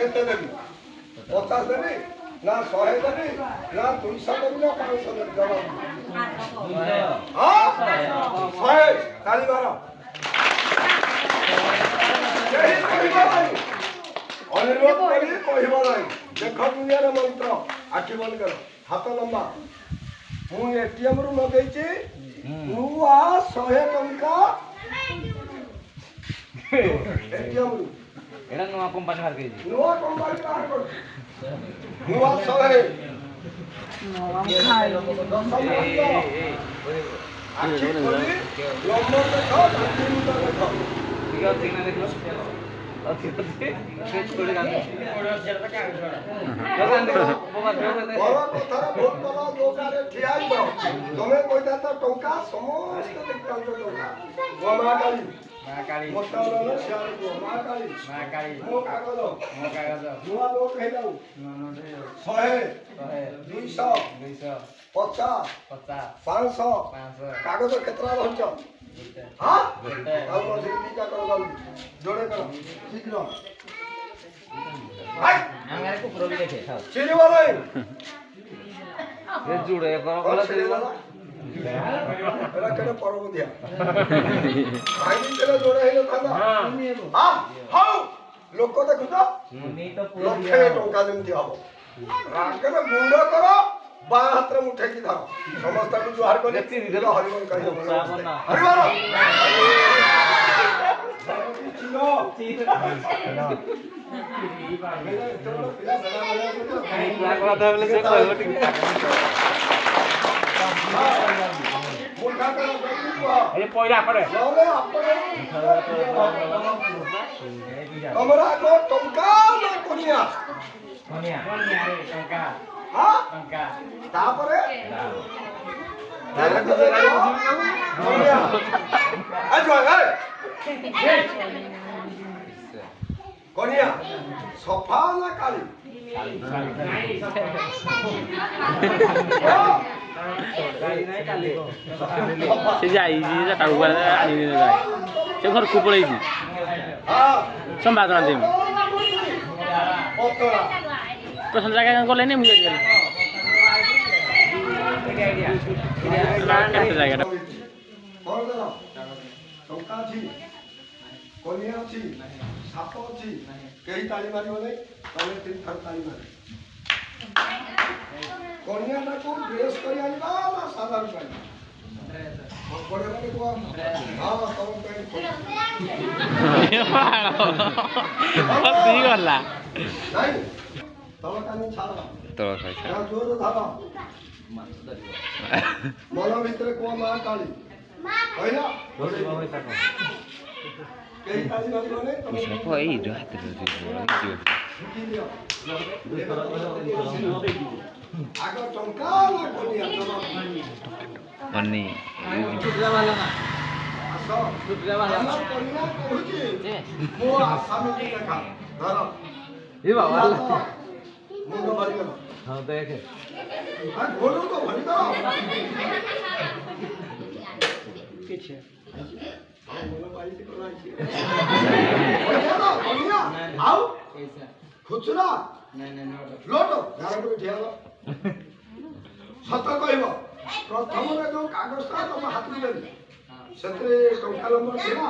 केते देबी 50 देबी ना 100 देबी ना 200 देबी ना 500 देबी जवाब हां 100 ताली मारो यही कहबा नहीं अनुरोध करी कहबा नहीं देखो दुनिया मंत्र आखि बंद करो हाथ लंबा मु एटीएम रु लगेची नुआ 100 टंका एटीएम रु एडा नुआ कंपनी बाहर केजी नुआ कंपनी बाहर कर नुआ 100 नुआ खाई आखि खोली लंबा देखो तीन देखो ठीक है ठीक ना देख लो और फिर थोड़ी गाने बड़ा कथा बहुत बड़ा लोकारे ठियाइबो तमे कइता त टंका समस्त देखतांत टंका महाकाली मोटावला श्याम को महाकाली मो कागज नुआ लोक हे जाऊ 100 200 50 500 कागज केतरा रहछ हां अब मजदूरी का करो जल्दी जोड़े करो शीघ्र हाय हमारे को प्रो भी देखे हां चिड़ी वाला ये जुड़े करो बोला तेरे वाला एरा केने परब दिया भाई तेरे जोड़े हेलो थाना हां हाउ लोक देखु तो नहीं तो लक्षे टंका जेमति हबो रागरे गुंड करो बा हाथ रे मुठे की धरो समस्त को जुहार कर हरिवन कहि हरिवन ये पॉइंट आपरे हमरा को टंका ना कोनिया कोनिया रे टंका हां टंका तापरे कोनिया आजो ए कोनिया सोफा ना काली से जाई जे टाउ पर आनी ने जाई से घर को पळै छी हां संवादना देम ओतरा प्रश्न जगह गले नै मुझे गेल कैसे जाएगा और देना टंका छी कोनिया छी साप छी केही ताली मारिबो नै तमे तीन थर ताली मारि कोनिया ना को ड्रेस करी आनिबा ना साधारण पाई बड़े बड़े को हां तम पैंट हसी गला नहीं तम कानी छाड़ा तो खाइछा जोर धारा मन भितर को मां काली कहला केही ताली मारिबो नै तमे कोई रात रे आगो टंका ना कोनिया तम मन्नी टुकड़ा वाला ना आसो टुकड़ा वाला कोनिया कहूची मो आसामी की देखा धरो ये बाबा मुंडो भरी गलो हां देखे आ गोलू तो भरी दो पीछे बोलो भाई से कोलाई छी कोनिया आओ ऐसा खुचरा नहीं लोटो घर को ठिया लो सत कहबो प्रथम रे जो कागज था तुम हाथ में ले सतरे टंका नंबर थिला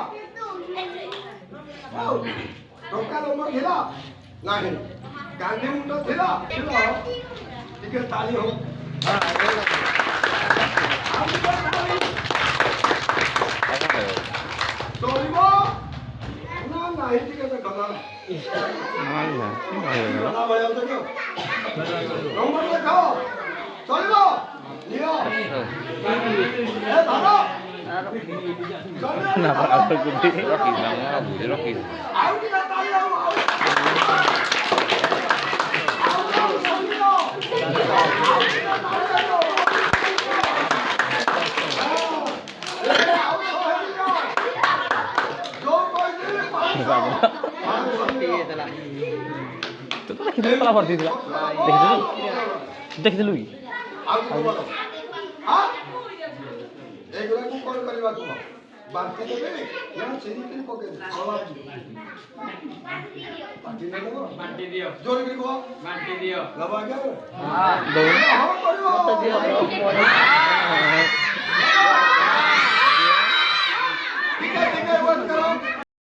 आओ टंका नंबर थिला नाही गांधी मुंड थिला थिला ठीक है ताली हो चलिबो ना नाही ठीक है गला गला भया देखो नंबर देखो चलिबो लियो ए धरो ना पर आप को भी रखी आओ की ताली आओ तो कितने कला भर्ती दिला देखिलु की हां एगुला को कोन करबा को बांती देबे ना चिनी के पके दे ପାଟି ନ ଦେବ ବାଣ୍ଟି ଦିଅ ଜୋରେ ବି କୁହ ବାଣ୍ଟି ଦିଅ ନବ ଆଜ୍ଞା ଦଉନ ହଁ କରିବ ମତେ ଦିଅ